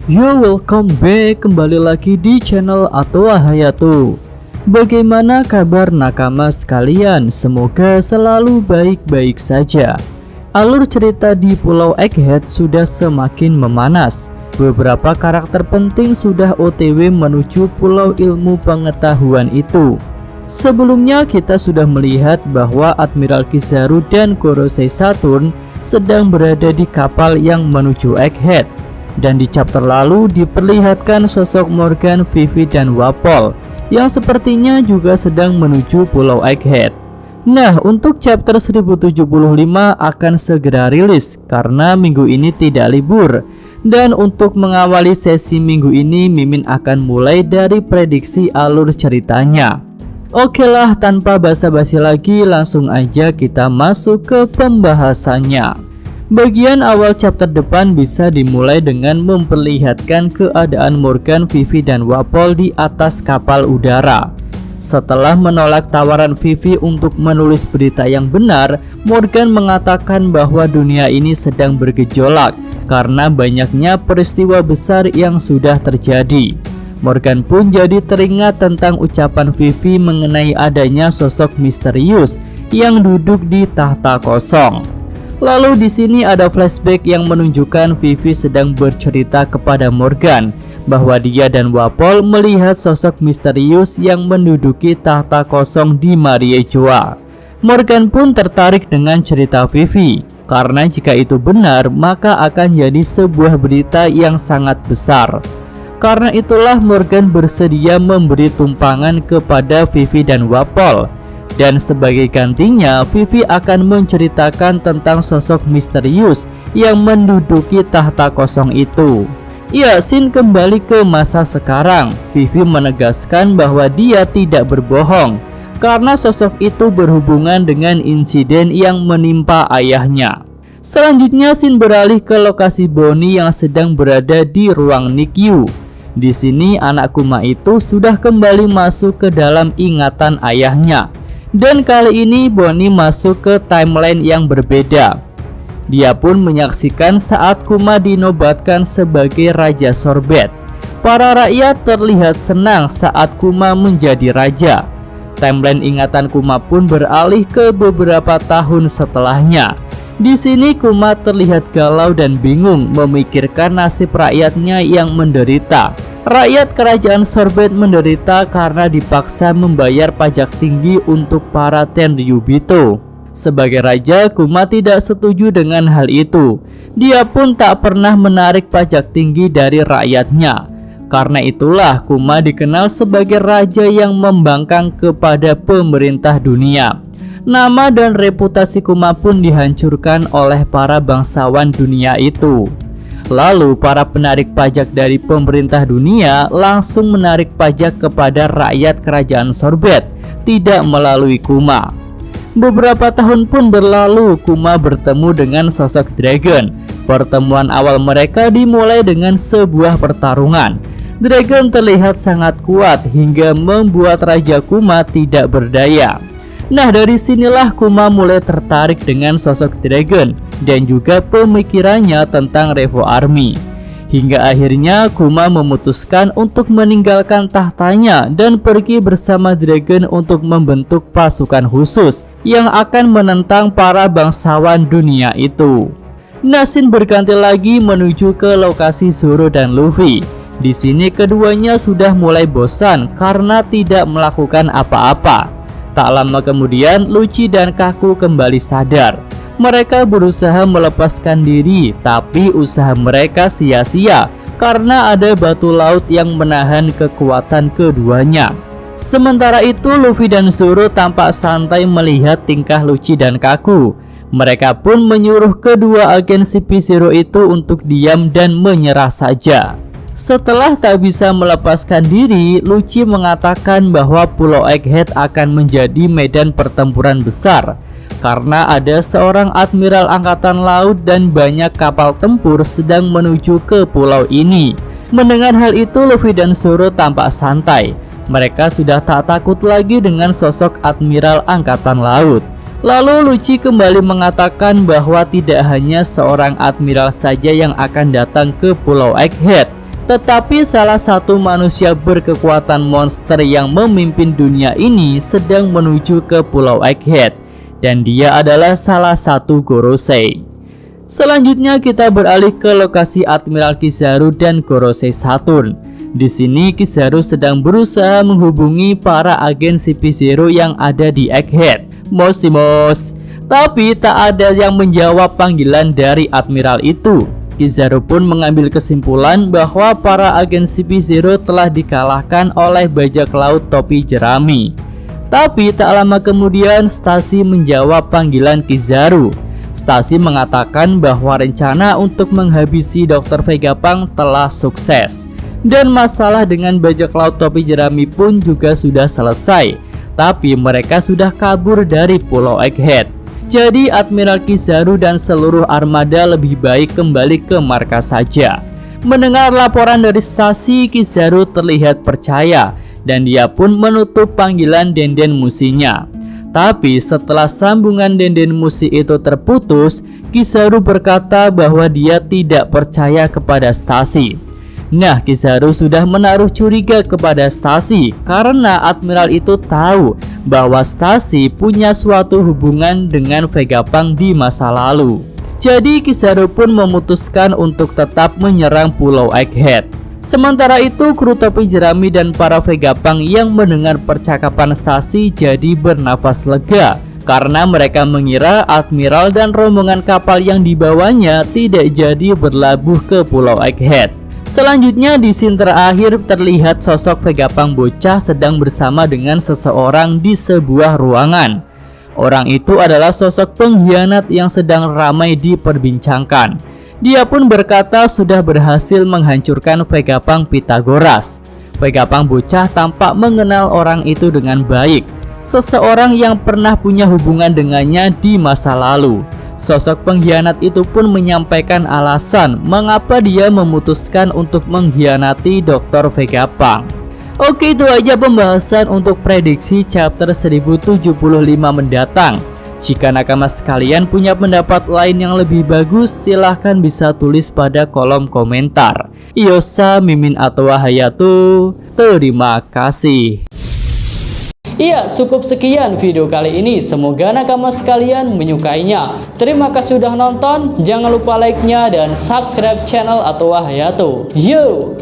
Yo, welcome back, kembali lagi di channel Atoa Hayato. Bagaimana kabar nakama sekalian? Semoga selalu baik-baik saja. Alur cerita di Pulau Egghead sudah semakin memanas. Beberapa karakter penting sudah OTW menuju Pulau Ilmu Pengetahuan itu. Sebelumnya kita sudah melihat bahwa Admiral Kizaru dan Gorosei Saturn sedang berada di kapal yang menuju Egghead. Dan di chapter lalu diperlihatkan sosok Morgan, Vivi, dan Wapol yang sepertinya juga sedang menuju Pulau Egghead. Nah, untuk chapter 1075 akan segera rilis karena minggu ini tidak libur. Dan untuk mengawali sesi minggu ini, Mimin akan mulai dari prediksi alur ceritanya. Oke lah, tanpa basa-basi lagi, langsung aja kita masuk ke pembahasannya. Bagian awal chapter depan bisa dimulai dengan memperlihatkan keadaan Morgan, Vivi, dan Wapol di atas kapal udara. Setelah menolak tawaran Vivi untuk menulis berita yang benar, Morgan mengatakan bahwa dunia ini sedang bergejolak karena banyaknya peristiwa besar yang sudah terjadi. Morgan pun jadi teringat tentang ucapan Vivi mengenai adanya sosok misterius yang duduk di tahta kosong. Lalu di sini ada flashback yang menunjukkan Vivi sedang bercerita kepada Morgan bahwa dia dan Wapol melihat sosok misterius yang menduduki tahta kosong di Mariejoa. Morgan pun tertarik dengan cerita Vivi karena jika itu benar maka akan jadi sebuah berita yang sangat besar. Karena itulah Morgan bersedia memberi tumpangan kepada Vivi dan Wapol. Dan sebagai gantinya, Vivi akan menceritakan tentang sosok misterius yang menduduki tahta kosong itu. Ya, scene kembali ke masa sekarang. Vivi menegaskan bahwa dia tidak berbohong karena sosok itu berhubungan dengan insiden yang menimpa ayahnya. Selanjutnya, scene beralih ke lokasi Bonnie yang sedang berada di ruang NICU. Di sini anak Kuma itu sudah kembali masuk ke dalam ingatan ayahnya. Dan kali ini Bonnie masuk ke timeline yang berbeda. Dia pun menyaksikan saat Kuma dinobatkan sebagai Raja Sorbet. Para rakyat terlihat senang saat Kuma menjadi raja. Timeline ingatan Kuma pun beralih ke beberapa tahun setelahnya. Di sini Kuma terlihat galau dan bingung memikirkan nasib rakyatnya yang menderita. Rakyat kerajaan Sorbet menderita karena dipaksa membayar pajak tinggi untuk para Tenryubito. Sebagai raja, Kuma tidak setuju dengan hal itu. Dia pun tak pernah menarik pajak tinggi dari rakyatnya. Karena itulah Kuma dikenal sebagai raja yang membangkang kepada pemerintah dunia. Nama dan reputasi Kuma pun dihancurkan oleh para bangsawan dunia itu. Lalu para penarik pajak dari pemerintah dunia langsung menarik pajak kepada rakyat kerajaan Sorbet, tidak melalui Kuma. Beberapa tahun pun berlalu, Kuma bertemu dengan sosok Dragon. Pertemuan awal mereka dimulai dengan sebuah pertarungan. Dragon terlihat sangat kuat hingga membuat Raja Kuma tidak berdaya. Nah, dari sinilah Kuma mulai tertarik dengan sosok Dragon dan juga pemikirannya tentang Revo Army. Hingga akhirnya Kuma memutuskan untuk meninggalkan tahtanya dan pergi bersama Dragon untuk membentuk pasukan khusus yang akan menentang para bangsawan dunia itu. Scene berganti lagi menuju ke lokasi Zoro dan Luffy. Di sini keduanya sudah mulai bosan karena tidak melakukan apa-apa. Tak lama kemudian, Lucci dan Kaku kembali sadar. Mereka berusaha melepaskan diri, tapi usaha mereka sia-sia karena ada batu laut yang menahan kekuatan keduanya. Sementara itu, Luffy dan Zoro tampak santai melihat tingkah Lucci dan Kaku. Mereka pun menyuruh kedua agen CP0 itu untuk diam dan menyerah saja. Setelah tak bisa melepaskan diri, Lucci mengatakan bahwa Pulau Egghead akan menjadi medan pertempuran besar karena ada seorang admiral angkatan laut dan banyak kapal tempur sedang menuju ke pulau ini. Mendengar hal itu, Luffy dan Zoro tampak santai. Mereka sudah tak takut lagi dengan sosok admiral angkatan laut. Lalu Lucci kembali mengatakan bahwa tidak hanya seorang admiral saja yang akan datang ke Pulau Egghead, Tetapi salah satu manusia berkekuatan monster yang memimpin dunia ini sedang menuju ke Pulau Egghead, dan dia adalah salah satu Gorosei. Selanjutnya kita beralih ke lokasi Admiral Kizaru dan Gorosei Saturn. Di sini Kizaru sedang berusaha menghubungi para agen CP0 yang ada di Egghead. Mosimos. Tapi tak ada yang menjawab panggilan dari Admiral itu. Kizaru pun mengambil kesimpulan bahwa para agen CP0 telah dikalahkan oleh bajak laut topi jerami. Tapi tak lama kemudian Stacy menjawab panggilan Kizaru. Stacy mengatakan bahwa rencana untuk menghabisi Dr. Vegapunk telah sukses, dan masalah dengan bajak laut topi jerami pun juga sudah selesai. Tapi mereka sudah kabur dari Pulau Egghead. Jadi Admiral Kizaru dan seluruh armada lebih baik kembali ke markas saja. Mendengar laporan dari Stacy, Kizaru terlihat percaya dan dia pun menutup panggilan Denden Musinya. Tapi setelah sambungan Denden Musi itu terputus, Kizaru berkata bahwa dia tidak percaya kepada Stacy. Nah, Kizaru sudah menaruh curiga kepada Stacy karena Admiral itu tahu bahwa Stacy punya suatu hubungan dengan Vegapunk di masa lalu. Jadi Kizaru pun memutuskan untuk tetap menyerang Pulau Egghead. Sementara itu kru topi jerami dan para Vegapunk yang mendengar percakapan Stacy jadi bernafas lega karena mereka mengira Admiral dan rombongan kapal yang dibawanya tidak jadi berlabuh ke Pulau Egghead. Selanjutnya di scene terakhir terlihat sosok Vegapunk bocah sedang bersama dengan seseorang di sebuah ruangan. Orang itu adalah sosok pengkhianat yang sedang ramai diperbincangkan. Dia pun berkata sudah berhasil menghancurkan Vegapunk Pythagoras. Vegapunk bocah tampak mengenal orang itu dengan baik, seseorang yang pernah punya hubungan dengannya di masa lalu. Sosok pengkhianat itu pun menyampaikan alasan mengapa dia memutuskan untuk mengkhianati Dr. Vegapunk. Oke, itu aja pembahasan untuk prediksi chapter 1075 mendatang. Jika nakama sekalian punya pendapat lain yang lebih bagus, silahkan bisa tulis pada kolom komentar. Iyosa Mimin atau Hayato, terima kasih. Iya, cukup sekian video kali ini. Semoga nakama sekalian menyukainya. Terima kasih sudah nonton. Jangan lupa like-nya dan subscribe channel Atowa Hayato. Yo!